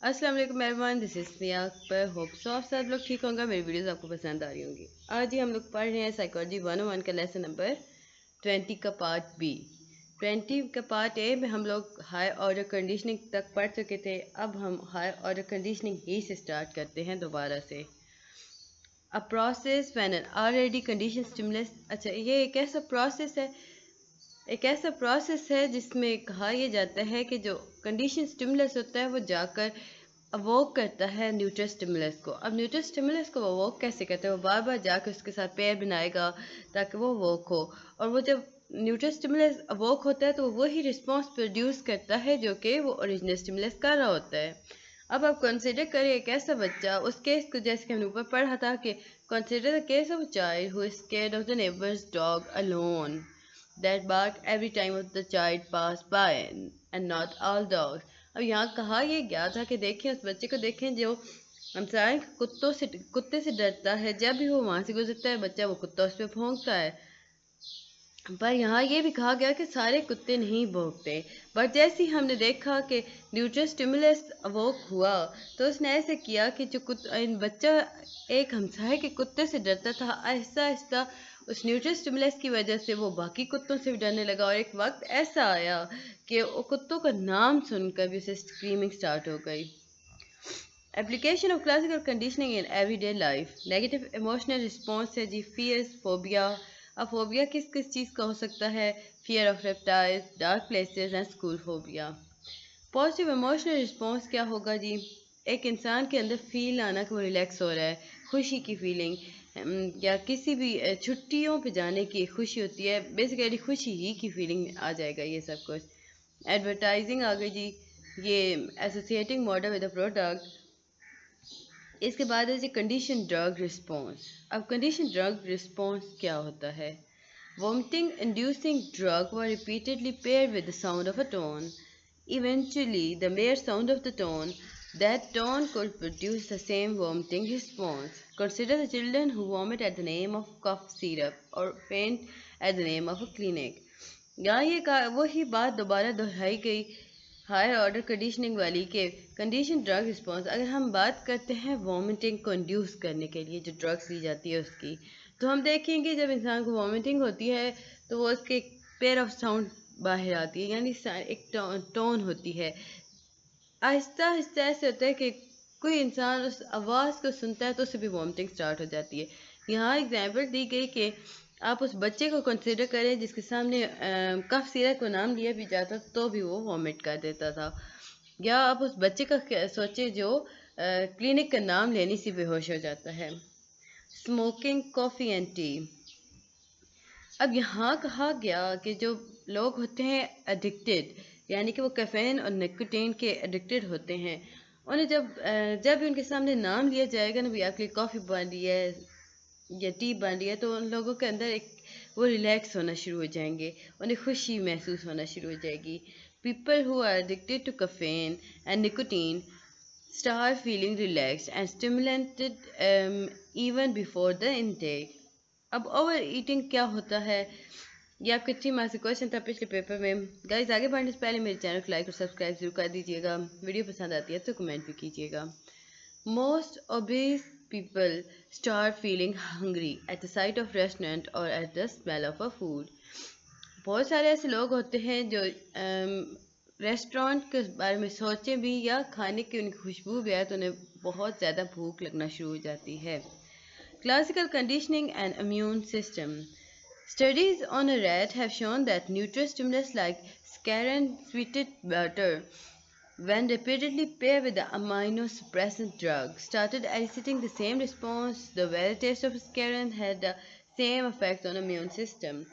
अस्सलाम वालेकुम everyone, this is Sneha पर होप सो आप सब लोग ठीक होंगे। मेरी वीडियोस आपको पसंद आ रही होंगी। आज ही हम लोग पढ़ रहे हैं साइकोलॉजी 101 का लेसन नंबर 20 का पार्ट बी। 20 का पार्ट ए में हम लोग हाई ऑर्डर कंडीशनिंग तक पढ़ चुके थे। अब हम हाई ऑर्डर कंडीशनिंग ही से स्टार्ट करते हैं दोबारा से। A process when an already condition stimulus. अच्छा, ये एक ऐसा प्रोसेस है जिसमें कहा यह जाता है कि जो कंडीशन स्टिमुलस होता है वो जाकर अवोक करता है न्यूट्रल स्टिमुलस को। अब न्यूट्रल स्टिमुलस को अवोक कैसे करता है? वो बार बार जाकर उसके साथ पेयर बनाएगा ताकि वो अवोक हो। और वो जब न्यूट्रल स्टिमुलस अवोक होता है तो वो वही रिस्पॉन्स प्रोड्यूस करता है जो कि वो ओरिजिनल स्टिमुलस कर रहा होता है। अब आप कंसिडर करें एक ऐसा बच्चा, उस केस को जैसे कि हमने ऊपर पढ़ा था कि consider the case of a child who is scared of the neighbours dog alone that bark every time of the child pass by and not all dogs। अब यहाँ कहा यह गया था कि देखें उस बच्चे को, देखें जो हमसाए कुत्ते से डरता है। जब भी वो वहां से गुजरता है बच्चा, वो कुत्ता उस पर भौंकता है। पर यहाँ ये भी कहा गया कि सारे कुत्ते नहीं भौंकते। बट जैसे ही हमने देखा कि न्यूट्रल स्टिमुलस अवोक हुआ तो उसने ऐसे किया कि जो बच्चा एक हमसाए के कुत्ते से डरता था, आहिस्ता आहिस्ता उस न्यूट्रल स्टिमुलस की वजह से वो बाकी कुत्तों से भी डरने लगा। और एक वक्त ऐसा आया कि वो कुत्तों का नाम सुनकर भी उसे स्क्रीमिंग स्टार्ट हो गई। Application of classical conditioning in everyday life. Negative emotional response है जी, फियर्स, फोबिया। अब फोबिया किस किस चीज़ का हो सकता है? Fear of reptiles, dark places and school phobia. Positive emotional response क्या होगा जी? एक इंसान के अंदर फील आना कि वो रिलैक्स हो रहा है, खुशी की फीलिंग, या किसी भी छुट्टियों पे जाने की खुशी होती है। बेसिकली खुशी ही की फीलिंग आ जाएगा ये सब कुछ। एडवर्टाइजिंग आ गई जी, ये associating model with the product. इसके बाद है जी कंडीशन ड्रग रिस्पॉन्स। अब कंडीशन ड्रग रिस्पॉन्स क्या होता है? Vomiting inducing drug were repeatedly paired with the sound of a tone. Eventually, the mere sound of the tone, that tone could produce the same vomiting response. Consider the children who vomit at the name of cough syrup or faint at the name of a clinic। यहाँ ये वही बात दोबारा दोहराई गई higher order conditioning वाली के condition drug response. अगर हम बात करते हैं वॉमिटिंग को इंड्यूस करने के लिए जो ड्रग्स ली जाती है उसकी, तो हम देखेंगे जब इंसान को वॉमिटिंग होती है तो वो उसके पेयर ऑफ साउंड बाहर आती है, यानी एक टोन होती है। आहिस्ता आहिस्ता ऐसे होता है कि कोई इंसान उस आवाज़ को सुनता है तो उसे भी वॉमिटिंग स्टार्ट हो जाती है। यहाँ एग्जाम्पल दी गई कि आप उस बच्चे को कंसिडर करें जिसके सामने कफ सिरप को नाम लिया भी जाता तो भी वो वॉमिट कर देता था। या आप उस बच्चे का सोचे जो क्लिनिक का नाम लेने से बेहोश हो जाता है। Smoking coffee and T. अब यहाँ कहा गया कि जो लोग होते हैं एडिक्टेड, यानी कि वो कैफीन और निकोटीन के एडिक्टेड होते हैं, उन्हें जब भी उनके सामने नाम लिया जाएगा ना, भी आपके लिए कॉफ़ी बन रही है या टी बन रही है, तो उन लोगों के अंदर एक वो रिलैक्स होना शुरू हो जाएंगे, उन्हें खुशी महसूस होना शुरू हो जाएगी। People who are addicted to caffeine and nicotine start feeling relaxed and stimulated even before the intake। अब ओवर ईटिंग क्या होता है? ये आपके 3 मार्क्स का क्वेश्चन था पिछले पेपर में। गाइस, आगे बढ़ने से पहले मेरे चैनल को लाइक और सब्सक्राइब जरूर कर दीजिएगा। वीडियो पसंद आती है तो कमेंट भी कीजिएगा। Most obese people start feeling hungry at the sight of restaurant और at the smell of a food. बहुत सारे ऐसे लोग होते हैं जो रेस्टोरेंट के बारे में सोचे भी या खाने की उनकी खुशबू भी आए तो उन्हें बहुत ज़्यादा भूख लगना शुरू हो जाती है। Classical conditioning and immune system. Studies on a rat have shown that neutral stimulus like scaran sweetened butter, when repeatedly paired with the immunosuppressant drug, started eliciting the same response. The very taste of scaran had the same effect on immune system।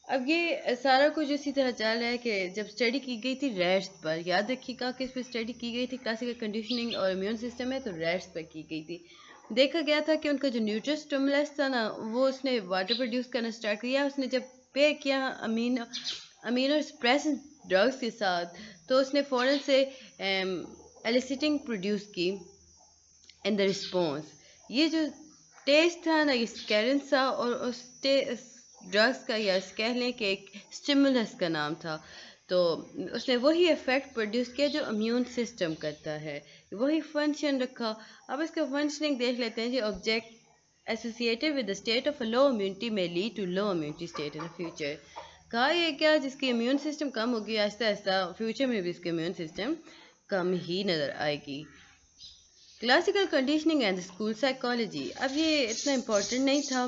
अब ये सारा कुछ इसी तरह चल रहा है कि जब स्टडी की गई थी रैट्स पर, याद रखिएगा कि इस पर स्टडी की गई थी क्लासिकल कंडीशनिंग और इम्यून सिस्टम है, तो रैट्स पर की गई थी। देखा गया था कि उनका जो न्यूट्रल स्टिमुलस था ना, वो उसने वाटर प्रोड्यूस करना स्टार्ट किया। उसने जब पे किया अमीनो सप्रेसेंट ड्रग्स के साथ, तो उसने फ़ौरन से एलिसिटिंग प्रोड्यूस की इन द रिस्पॉन्स। ये जो टेस्ट था ना, ये स्कैरन सा, और उस ड्रग्स का या कह लें कि एक स्टिमुलस का नाम था। तो उसने वही इफेक्ट प्रोड्यूस किया जो इम्यून सिस्टम करता है, वही फंक्शन रखा। अब इसका फंक्शनिंग देख लेते हैं जी। Object associated with the state of low immunity में lead to low immunity state in the future. कहा ये क्या, जिसकी इम्यून सिस्टम कम होगी आहिस्ता आहिस्ता फ्यूचर में भी इसकी इम्यून सिस्टम कम ही नज़र आएगी। Classical conditioning and school psychology, अब ये इतना इम्पोर्टेंट नहीं था,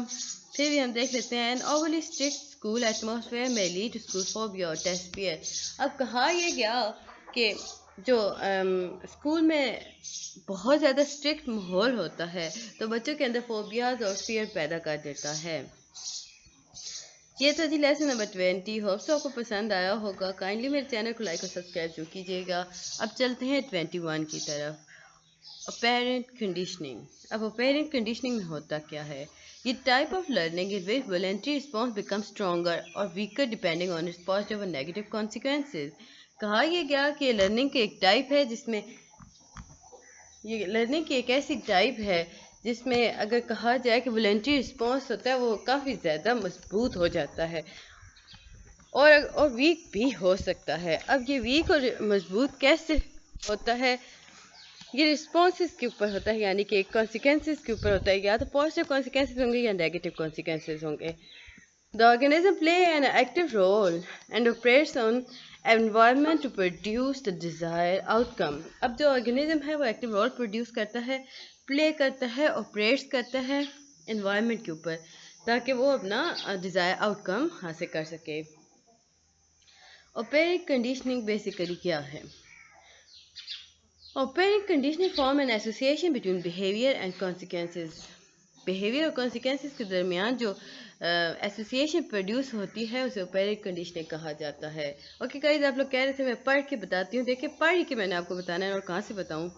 फिर भी हम देख लेते हैं। An overly strict school atmosphere में लीड टू स्कूल फोबिया और टेस्ट फियर। अब कहा यह गया कि जो स्कूल में बहुत ज़्यादा स्ट्रिक्ट माहौल होता है तो बच्चों के अंदर फोबियाज और फियर पैदा कर देता है। ये तो जी लेसन नंबर 20। होप्स आपको पसंद आया होगा। काइंडली मेरे चैनल को लाइक और सब्सक्राइब जरूर कीजिएगा। अब चलते हैं 21 की तरफ, ऑपरेंट कंडीशनिंग। अब ऑपरेंट कंडीशनिंग में होता क्या है? ये type of learning in which voluntary response become stronger और weaker depending on its positive और नेगेटिव कॉन्सिक्वेंसेज। कहा यह गया कि लर्निंग की एक टाइप है जिसमें ये लर्निंग की एक ऐसी टाइप है जिसमें अगर कहा जाए कि वॉलंटरी रिस्पॉन्स होता है वो काफ़ी ज़्यादा मजबूत हो जाता है और वीक भी हो सकता है। अब ये वीक और मजबूत कैसे होता है? ये रिस्पॉन्सेस के ऊपर होता है, यानी कि कॉन्सिक्वेंसेस के ऊपर होता है। या तो पॉजिटिव कॉन्सिक्वेंसेस होंगे या नेगेटिव कॉन्सिक्वेंसेस होंगे। The organism play an active role and operates on environment to produce the desire outcome. अब जो ऑर्गेनिज्म है वो एक्टिव रोल प्रोड्यूस करता है, प्ले करता है, ऑपरेट्स करता है एनवायरनमेंट के ऊपर ताकि वो अपना डिज़ायर आउटकम हासिल कर सके। ऑपरेंट कंडीशनिंग बेसिकली क्या है? Operating conditioning form an association between behavior and consequences. Behaviour और कॉन्सिक्वेंसेस के दरमियान जो एसोसिएशन प्रोड्यूस होती है उसे ऑपरेटिंग कंडीशनिंग कहा जाता है। ओके गाइस, आप लोग कह रहे थे मैं पढ़ के बताती हूँ। देखिए पढ़ के मैंने आपको बताना है और कहाँ से बताऊँ।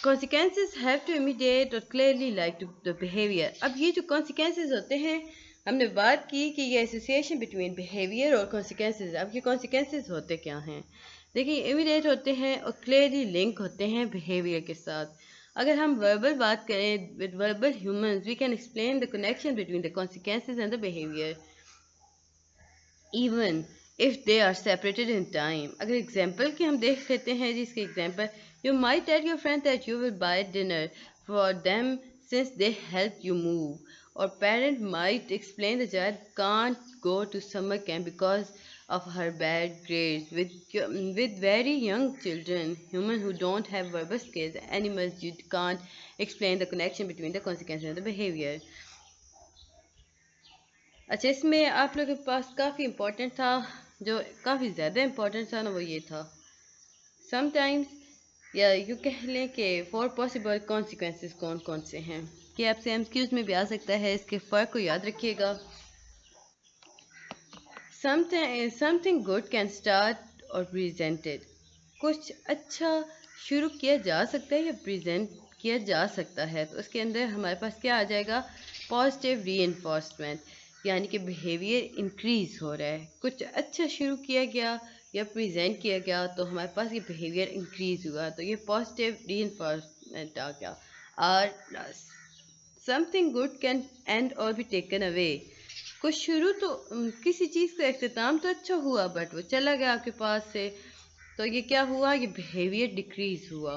कॉन्सिक्वेंसेस हैव टू इमीडिएट और clearly like to the behaviour. अब ये जो कॉन्सिक्वेंसेस होते हैं, हमने बात की कि ये एसोसिएशन बिटवीन बिहेवियर और कॉन्सिक्वेंसेस। अब ये कॉन्सिक्वेंसेस होते क्या हैं? देखिए इमीडिएट होते हैं और क्लियरली लिंक होते हैं बिहेवियर के साथ। अगर हम वर्बल बात करें, with verbal humans we can explain the connection between the consequences and the behaviour even if they are separated in time. अगर एग्जाम्पल की हम देख लेते हैं जिसके example, you might tell your friend that you will buy dinner for them since they help you move, और parent might explain the child can't go to summer camp because of her bad grades. With very young children, humans who don't have verbal skills, animals, you can't explain the connection between the consequences and the behavior. अच्छा, इसमें आप लोगों के पास काफ़ी important था, जो काफ़ी ज़्यादा इम्पोर्टेंट था ना, वो ये था समटाइम्स, या यूँ कह लें कि 4 पॉसिबल कॉन्सिक्वेंसेस कौन कौन से हैं। कि आपसे एमसीक्यूज़ में भी आ सकता है, इसके फ़र्क को याद रखिएगा। समथिंग गुड कैन स्टार्ट और प्रेजेंटेड। कुछ अच्छा शुरू किया जा सकता है या प्रेजेंट किया जा सकता है, तो उसके अंदर हमारे पास क्या आ जाएगा? पॉजिटिव रीइंफोर्समेंट, यानी कि बिहेवियर इंक्रीज हो रहा है। कुछ अच्छा शुरू किया गया या प्रेजेंट किया गया तो हमारे पास ये बिहेवियर इंक्रीज हुआ, तो ये पॉजिटिव रीइंफोर्समेंट आ गया। R plus something good can end और बी टेकन अवे। कुछ शुरू तो किसी चीज़ का अख्तिताम तो अच्छा हुआ बट वो चला गया आपके पास से, तो ये क्या हुआ? ये बिहेवियर डिक्रीज हुआ।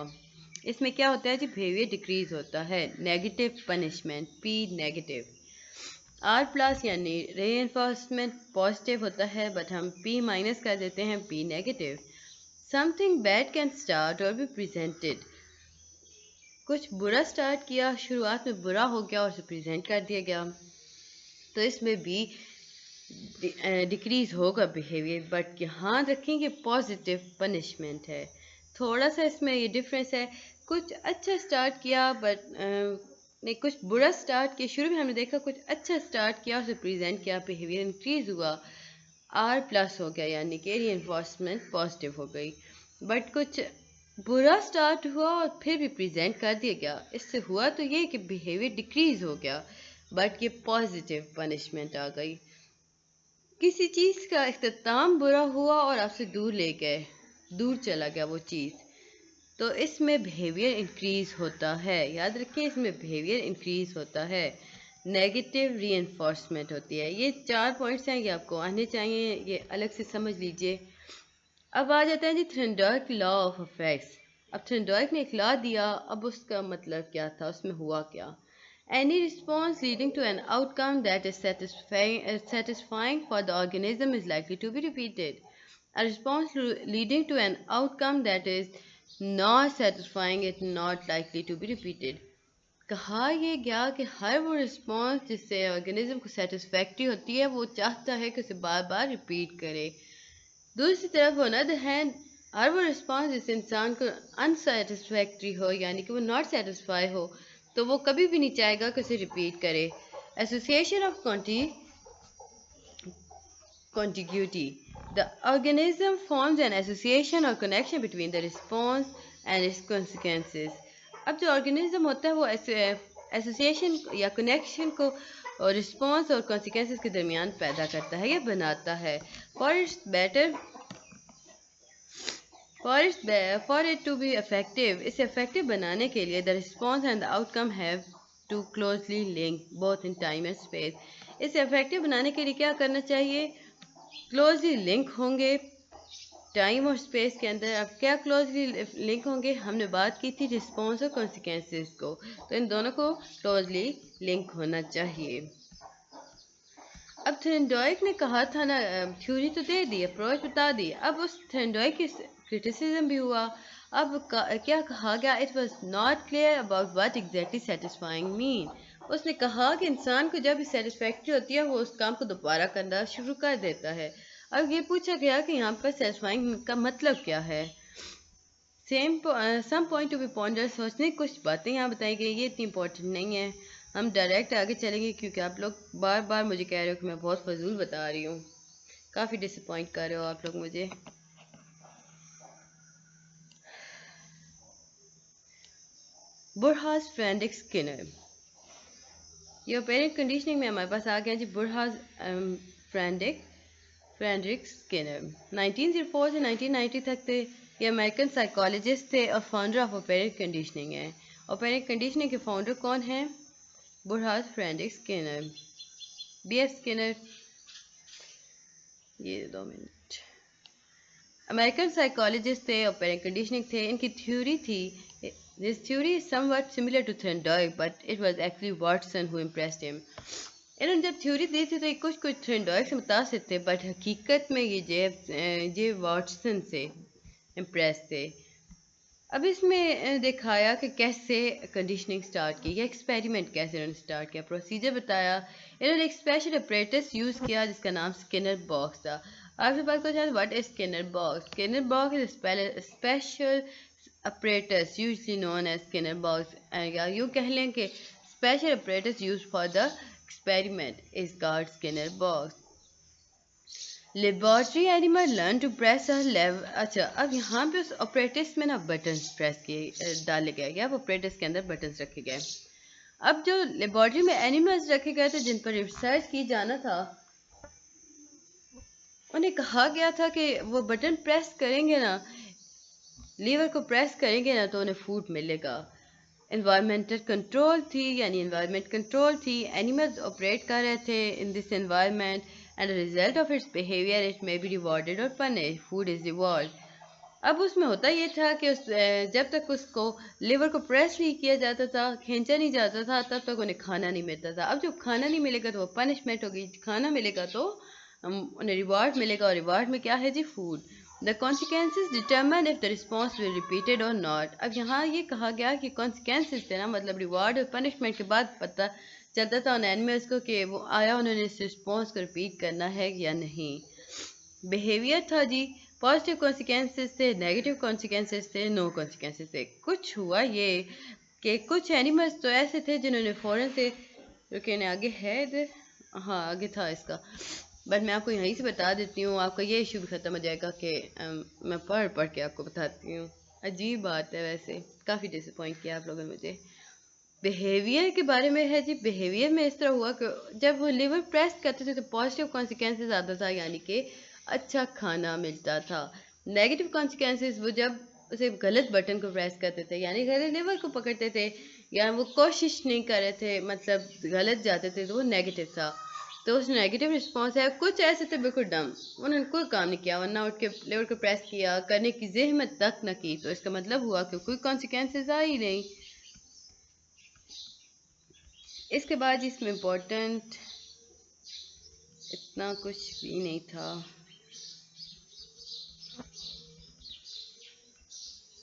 इसमें क्या होता है जी? बिहेवियर डिक्रीज होता है। Negative punishment, P negative. R plus यानी रीइंफोर्समेंट पॉजिटिव होता है बट हम पी माइनस कर देते हैं, P negative. Something bad can start और बी प्रेजेंटेड। कुछ बुरा स्टार्ट किया, शुरुआत में बुरा हो गया और उसे प्रेजेंट कर दिया गया, तो इसमें भी डिक्रीज होगा बिहेवियर, बट यहाँ रखेंगे पॉजिटिव पनिशमेंट है। थोड़ा सा इसमें ये डिफरेंस है। कुछ अच्छा स्टार्ट किया बट नहीं, कुछ बुरा स्टार्ट किया, शुरू में हमने देखा कुछ अच्छा स्टार्ट किया, उसे प्रेजेंट किया, बिहेवियर इंक्रीज हुआ, आर प्लस हो गया, यानी कि रीइंफोर्समेंट पॉजिटिव हो गई। बट कुछ बुरा स्टार्ट हुआ और फिर भी प्रेजेंट कर दिया गया, इससे हुआ तो ये कि बिहेवियर डिक्रीज हो गया बट ये पॉजिटिव पनिशमेंट आ गई। किसी चीज़ का इख्तिताम बुरा हुआ और आपसे दूर ले गए, दूर चला गया वो चीज़, तो इसमें बिहेवियर इंक्रीज होता है। याद रखिए, इसमें बिहेवियर इंक्रीज होता है। नेगेटिव रीइंफोर्समेंट होती है। ये 4 पॉइंट्स हैं, ये आपको आने चाहिए, ये अलग से समझ लीजिए। अब आ जाते हैं जी थेरनडार्क लॉ ऑफ इफेक्ट्स। अब थेरनडार्क ने एक लॉ दिया, अब उसका मतलब क्या था, उसमें हुआ क्या। Any response leading to an outcome that is satisfying for the organism is likely to be repeated. A response leading to an outcome that is not satisfying is not likely to be repeated. कहा यह गया कि हर वो response जिससे organism को satisfactory होती है वो चाहता है कि उसे बार बार रिपीट करे। दूसरी तरफ ऑन अदर हैंड हर वो रिस्पॉन्स जिससे इंसान को अनसेटिस्फैक्ट्री हो, यानी कि वो नॉट सेटिस्फाई हो, तो वो कभी भी नहीं चाहेगा कि उसे रिपीट करे। Association of contiguity. The organism forms an association or connection between the response and its consequences. अब जो ऑर्गेनिज्म होता है वो एसोसिएशन या कनेक्शन को और रिस्पॉन्स और कॉन्सिक्वेंसेस के दरमियान पैदा करता है या बनाता है। For it to be effective, इसे effective बनाने के लिए the response and the outcome have to closely link both in time and space. इसे effective बनाने के लिए क्या करना चाहिए, क्लोजली लिंक होंगे टाइम और स्पेस के अंदर। अब क्या क्लोजली लिंक होंगे, हमने बात की थी रिस्पॉन्स और कॉन्सिक्वेंसेस को, तो इन दोनों को क्लोजली लिंक होना चाहिए। अब थेरनडार्क ने कहा था ना, थ्योरी तो दे दी, अप्रोच बता दी, अब उस थेरनडार्क की क्रिटिसिज्म भी हुआ। अब क्या कहा गया, it was not clear about what exactly satisfying mean. उसने कहा कि इंसान को जब भी सेटिस्फैक्ट्री होती है वो उस काम को दोबारा करना शुरू कर देता है। अब ये पूछा गया कि यहाँ पर सेटिस्फाइंग का मतलब क्या है। Some point to be ponder, सोचने की कुछ बातें यहाँ बताई गई, ये इतनी इंपॉर्टेंट नहीं है, हम डायरेक्ट आगे चलेंगे क्योंकि आप लोग बार बार मुझे कह रहे हो कि मैं बहुत फजूल बता रही हूँ, काफ़ी डिसअपॉइंट कर रहे हो आप लोग मुझे। बुरहास फ्रेडरिक स्किनर, ये ऑपरेंट कंडीशनिंग में हमारे पास आ गया जी बुरहास फ्रेडरिक स्किनर। 1904 से 1990 तक थे, ये अमेरिकन साइकोलॉजिस्ट थे और फाउंडर ऑफ ऑपरेंट कंडीशनिंग है। ऑपरेंट कंडीशनिंग के फाउंडर कौन हैं, बुरहास फ्रेडरिक स्किनर, BF स्किनर। ये 2 मिनट, अमेरिकन साइकोलॉजिस्ट थे, ऑपरेंट कंडीशनिंग थे, इनकी थ्योरी थी, this theory is somewhat similar to Thorndike but it was actually Watson who impressed him. इन्होंने जब थ्योरी दी थी तो ये कुछ थॉर्नडाइक से मुतासिर थे, बट हकीकत में ये जे वाटसन से इम्प्रेस थे। अब इसमें दिखाया कि कैसे कंडीशनिंग स्टार्ट की, या एक्सपेरिमेंट कैसे इन्होंने स्टार्ट किया, प्रोसीजर बताया। इन्होंने एक स्पेशल अपरेटस यूज़ किया जिसका नाम स्किनर बॉक्स था। आपके पास कुछ है, what is Skinner box? Skinner box is special apparatus usually known as Skinner box, या यूँ कह लें कि special apparatus used for the experiment is called Skinner box. Laboratory animal learn to press a lever. अच्छा, अब यहाँ पे उस apparatus में ना बटन्स प्रेस किए डाले गए, या apparatus के अंदर बटन्स रखे गए। अब जो लेबॉर्ट्री में एनिमल्स रखे गए थे जिन पर रिसर्च की जाना था, उन्हें कहा गया था कि वो बटन प्रेस करेंगे ना, लीवर को प्रेस करेंगे ना, तो उन्हें फूड मिलेगा। एनवायरमेंटल कंट्रोल थी, यानी एनवायरमेंट कंट्रोल थी, एनिमल्स ऑपरेट कर रहे थे in this environment and result of its behaviour it may be rewarded और पनिश, फूड इज रिवॉर्ड। अब उसमें होता ये था कि जब तक उसको लिवर को प्रेस नहीं किया जाता था, खींचा नहीं जाता था, तब तक उन्हें खाना नहीं मिलता था। अब जब खाना नहीं मिलेगा तो वो पनिशमेंट होगी, खाना मिलेगा तो उन्हें रिवॉर्ड मिलेगा, और रिवॉर्ड में क्या है जी, food. The consequences determine if the response will repeated और नॉट। अब यहाँ ये कहा गया कि कॉन्सिक्वेंसेज थे ना, मतलब रिवॉर्ड और पनिशमेंट के बाद पता चलता था उन एनिमल्स को कि वो आया उन्होंने इस रिस्पॉन्स को रिपीट करना है या नहीं। बिहेवियर था जी, पॉजिटिव कॉन्सिक्वेंसेज थे, नेगेटिव कॉन्सिक्वेंसेज थे, नो कॉन्सिक्वेंसेज थे। कुछ हुआ ये कि कुछ एनिमल्स तो ऐसे थे जिन्होंने फ़ौरन से, रुके आगे है इधर, हाँ आगे था इसका, बट मैं आपको यहीं से बता देती हूँ, आपका ये इशू भी ख़त्म हो जाएगा कि मैं पढ़ के आपको बताती हूँ। अजीब बात है, वैसे काफ़ी डिसअपॉइंट किया आप लोगों ने मुझे। बिहेवियर के बारे में है जी, बिहेवियर में इस तरह हुआ कि जब वो लिवर प्रेस करते थे तो पॉजिटिव कॉन्सिक्वेंसेज आता था, यानी कि अच्छा खाना मिलता था। नेगेटिव कॉन्सिक्वेंसेज वो जब उसे गलत बटन को प्रेस करते थे, यानी गलत लिवर को पकड़ते थे, या वो कोशिश नहीं कर रहे थे, मतलब गलत जाते थे, तो वो नेगेटिव था। तो उसने नेगेटिव रिस्पॉन्स है। कुछ ऐसे थे बिल्कुल डम, उन्होंने कोई काम नहीं किया, वरना उठ के लेवर को प्रेस किया, करने की जहमत तक न की, तो इसका मतलब हुआ कि कोई कॉन्सिक्वेंसेस आ ही नहीं। इसके बाद इसमें इम्पोर्टेंट इतना कुछ भी नहीं था।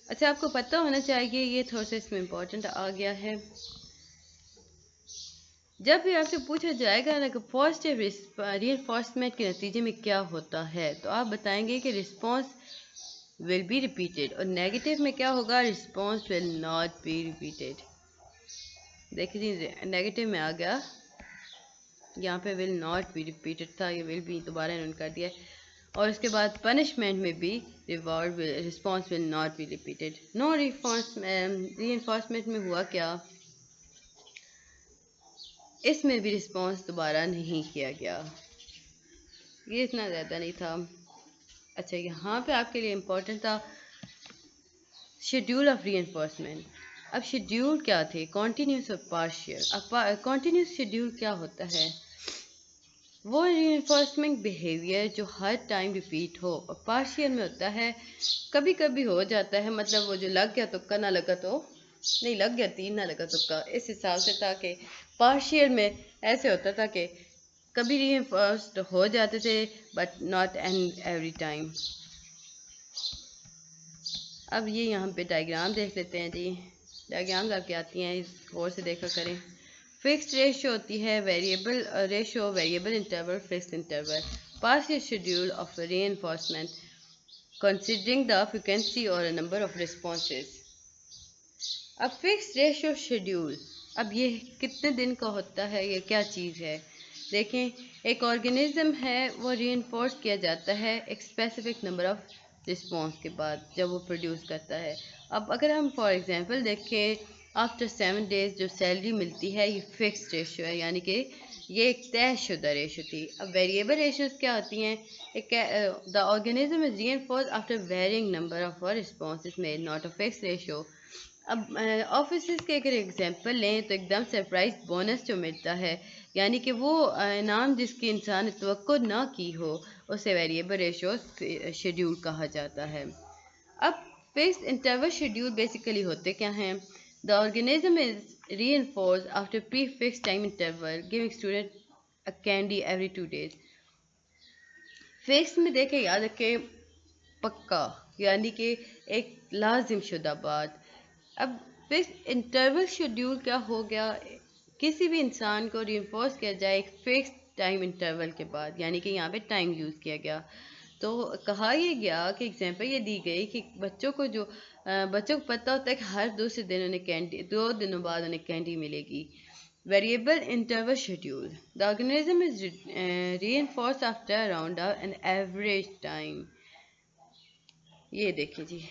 अच्छा, आपको पता होना चाहिए, ये थोड़ा सा इसमें इम्पोर्टेंट आ गया है। जब भी आपसे पूछा जाएगा ना कि पॉजिटिव रीइंफोर्समेंट के नतीजे में क्या होता है, तो आप बताएंगे कि रिस्पॉन्स विल बी रिपीटेड, और नेगेटिव में क्या होगा, response will not be repeated. देखिए नेगेटिव में आ गया, यहाँ पे विल नॉट बी रिपीटेड था, ये विल बी दोबारा इन्होंने कर दिया। और उसके बाद पनिशमेंट में भी reward response will not be repeated. No reinforcement में हुआ क्या, इसमें भी रिस्पॉन्स दोबारा नहीं किया गया, ये इतना ज़्यादा नहीं था। अच्छा, यहाँ पे आपके लिए इम्पोर्टेंट था शेड्यूल ऑफ रीइंफोर्समेंट। अब शेड्यूल क्या थे, कॉन्टीन्यूस और पार्शियल। अब कॉन्टीन्यूस शेड्यूल क्या होता है, वो रीइंफोर्समेंट बिहेवियर जो हर टाइम रिपीट हो, और पार्शियल में होता है कभी कभी हो जाता है, मतलब वो जो लग गया तुक्का ना लगा तो नहीं, लग गया तीन ना लगा तुक्का, इस हिसाब से था कि पार्शियल में ऐसे होता था कि कभी रीइंफोर्स्ड हो जाते थे but not and every time. अब ये यहाँ पे डायग्राम देख लेते हैं जी। डायग्राम्स आपकी आती हैं, इस गौर से देखा करें। फिक्स्ड रेशियो होती है, variable ratio, variable interval, fixed interval. Partial schedule of reinforcement considering the frequency और नंबर ऑफ रिस्पॉन्सेज। अब फिक्स्ड रेशियो शेड्यूल, अब ये कितने दिन का होता है, ये क्या चीज़ है। देखें, एक ऑर्गेनिज्म है, वो रीइंफोर्स किया जाता है एक स्पेसिफिक नंबर ऑफ रिस्पॉन्स के बाद जब वो प्रोड्यूस करता है। अब अगर हम फॉर एग्जांपल देखें, आफ्टर 7 डेज जो सैलरी मिलती है, ये फिक्स्ड रेशियो है, यानी कि ये एक तयशुदा रेशो थी। अब वेरिएबल रेशियोज क्या होती हैं, the organism is reinforced after varying number of responses made, not a fixed ratio. अब ऑफिस के अगर एग्जांपल लें तो एकदम सरप्राइज बोनस जो मिलता है, यानी कि वो इनाम जिसकी इंसान ने तवक्को ना की हो, उसे वेरिएबल रेशियो शेड्यूल कहा जाता है। अब फिक्स्ड इंटरवल शेड्यूल बेसिकली होते क्या हैं, the organism is reinforced after pre fixed time interval giving student a candy every 2 days. Fix में देखें, याद रखें, पक्का, यानी कि एक लाजिम शुदा बात। अब फिक्स इंटरवल शेड्यूल क्या हो गया, किसी भी इंसान को रीइंफोर्स किया जाए एक फिक्स टाइम इंटरवल के बाद, यानी कि यहाँ पे टाइम यूज़ किया गया। तो कहा यह गया कि एग्जांपल ये दी गई कि बच्चों को पता होता है कि हर दूसरे दिन उन्हें कैंडी, 2 दिनों बाद उन्हें कैंडी मिलेगी। Variable interval schedule, the organism is reinforced after around an average time. ये देखिए जी,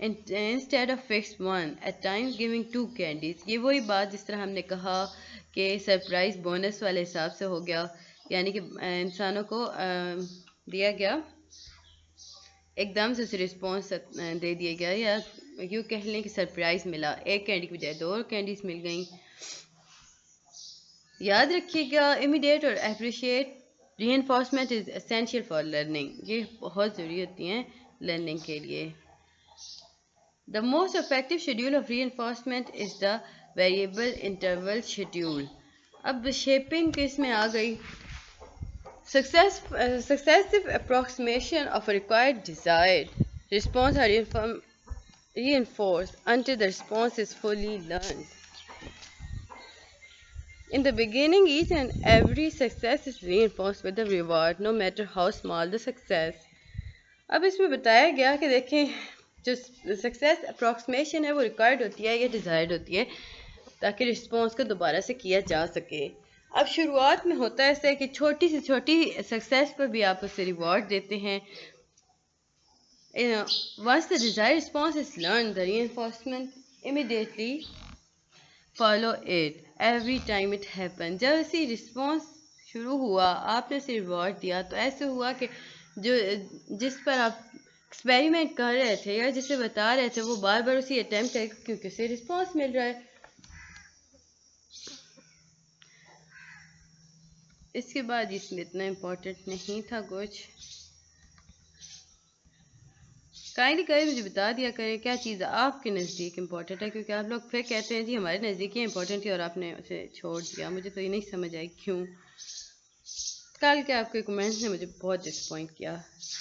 instead of fix one at times giving 2 candies. ये वही बात जिस तरह हमने कहा कि सरप्राइज बोनस वाले हिसाब से हो गया, यानी कि इंसानों को दिया गया, एकदम से उसे रिस्पॉन्स दे दिया गया, या यूँ कह लें कि सरप्राइज मिला, एक कैंडी की बजाय 2 कैंडीज मिल गई। याद रखिएगा, इमीडिएट और appreciate reinforcement is essential for learning, ये बहुत ज़रूरी होती हैं लर्निंग के लिए। The most effective schedule of reinforcement is the variable interval schedule. अब shaping किस में आ गई, successive approximation of a required desired response are reinforced until the response is fully learned. In the beginning, each and every success is reinforced with a reward, no matter how small the success. अब इसमें बताया गया कि देखें, जो success approximation है वो required होती है या डिज़ायर्ड होती है ताकि रिस्पॉन्स को दोबारा से किया जा सके। अब शुरुआत में होता है ऐसा कि छोटी से छोटी सक्सेस पर भी आप उसे रिवॉर्ड देते हैं। Once the desired response is learn, the reinforcement immediately follow it every time it happen. जब ऐसी रिस्पॉन्स शुरू हुआ, आपने उसे रिवॉर्ड दिया, तो ऐसे हुआ कि जो जिस पर आप एक्सपेरिमेंट कर रहे थे या जिसे बता रहे थे, वो बार बार उसी अटेम्प्ट करेगा क्योंकि उसे रिस्पॉन्स मिल रहा है। इसके बाद इसमें इतना इम्पोर्टेंट नहीं था कुछ। काइंडली करें मुझे बता दिया करें क्या चीज़ आपके नज़दीक इम्पोर्टेंट है, क्योंकि आप लोग फिर कहते हैं जी हमारे नज़दीक ये इम्पोर्टेंट है और आपने उसे छोड़ दिया। मुझे तो ये नहीं समझ आई क्यों। कल के आपके कमेंट्स ने मुझे बहुत डिसअपॉइंट किया,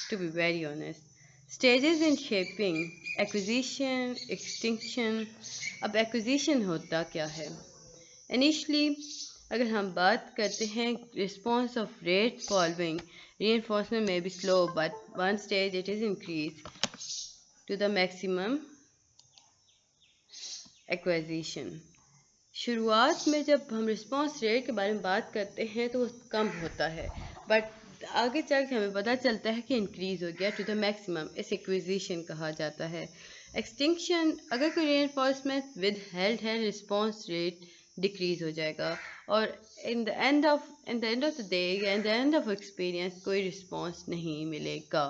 to be very honest. Stages in shaping, acquisition, extinction. अब एक्विजिशन होता क्या है? इनिशली अगर हम बात करते हैं response of rate following reinforcement may be slow, but one stage it is increased to the maximum acquisition। शुरुआत में जब हम रिस्पॉन्स रेट के बारे में बात करते हैं तो वो कम होता है, बट आगे चल के हमें पता चलता है कि इंक्रीज हो गया टू द मैक्सिमम। इस एक्विजिशन कहा जाता है। एक्सटिंक्शन, अगर कोई रेनफोर्समेंट विद हेल्ड है रिस्पॉन्स रेट डिक्रीज हो जाएगा और in the end of the day या in the end of experience कोई रिस्पॉन्स नहीं मिलेगा।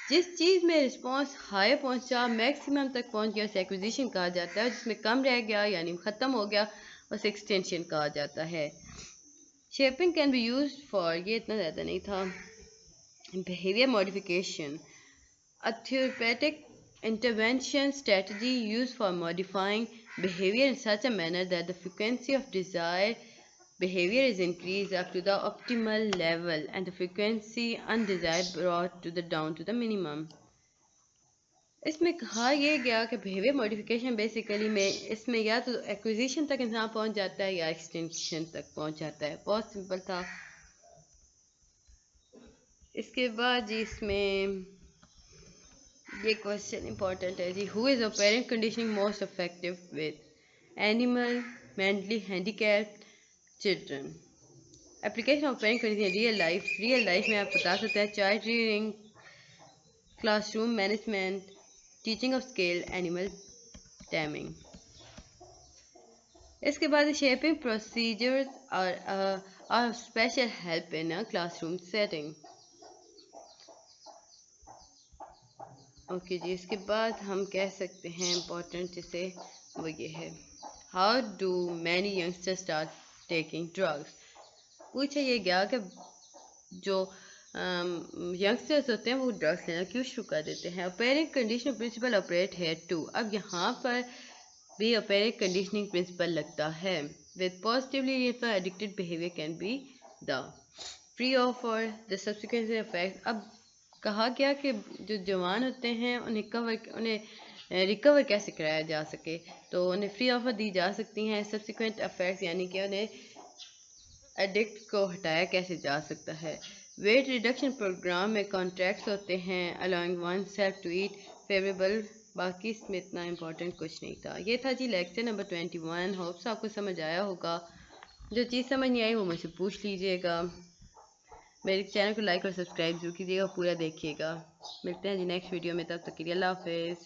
जिस चीज़ में रिस्पॉन्स हाई पहुंचा, मैक्सिमम तक पहुंच गया, उसे एक्विजिशन कहा जाता है। जिसमें कम रह गया यानी ख़त्म हो गया, उसे एक्सटेंशन कहा जाता है। Shaping can be use for, ये इतना ज़्यादा नहीं था, behaviour modification, a theoretic intervention strategy used for modifying behavior in such a manner that the frequency of desired behavior is increased up to the optimal level and the frequency undesired brought to the down to the minimum। इसमें कहा यह गया कि behaviour modification basically में इसमें या तो acquisition तक इंसान पहुंच जाता है या एक्सटेंशन तक पहुंच जाता है। बहुत सिंपल था। इसके बाद जी इसमें ये क्वेश्चन इंपॉर्टेंट है जी, who is operant conditioning most effective with animal, mentally handicapped children. Application of parent conditioning real life में आप बता सकते हैं child rearing, classroom management, teaching of skill, animal taming. इसके बाद शेपिंग प्रोसीजर्स और special help in a classroom setting. Okay जी, इसके बाद हम कह सकते हैं इम्पोर्टेंट जिसे वो ये है, how do many youngsters start taking drugs. पूछा ये गया कि जो यंगस्टर्स होते हैं वो ड्रग्स लेना क्यों शुरू कर देते हैं। अपेरेंट कंडीशनिंग प्रिंसिपल ऑपरेट है टू। अब यहाँ पर भी अपेरेंट कंडीशनिंग प्रिंसिपल लगता है। With positively addicted behaviour can be the free of और द सब्सिक्वेंस इफेक्ट। अब कहा गया कि जो जवान होते हैं उन्हें रिकवर कैसे कराया जा सके, तो उन्हें फ्री ऑफर दी जा सकती हैं। सब्सिक्वेंट इफेक्ट्स यानी कि उन्हें एडिक्ट को हटाया कैसे जा सकता है। वेट रिडक्शन प्रोग्राम में कॉन्ट्रैक्ट्स होते हैं allowing one self to eat favourable. बाकी इसमें इतना इम्पोर्टेंट कुछ नहीं था। ये था जी लेक्चर नंबर 21। होप्स आपको समझ आया होगा। जो चीज़ समझ नहीं आई वो मुझसे पूछ लीजिएगा। मेरे चैनल को लाइक और सब्सक्राइब जरूर कीजिएगा, पूरा देखिएगा। मिलते हैं जी नेक्स्ट वीडियो में, तब तक के लिए अल्लाह हाफिज़।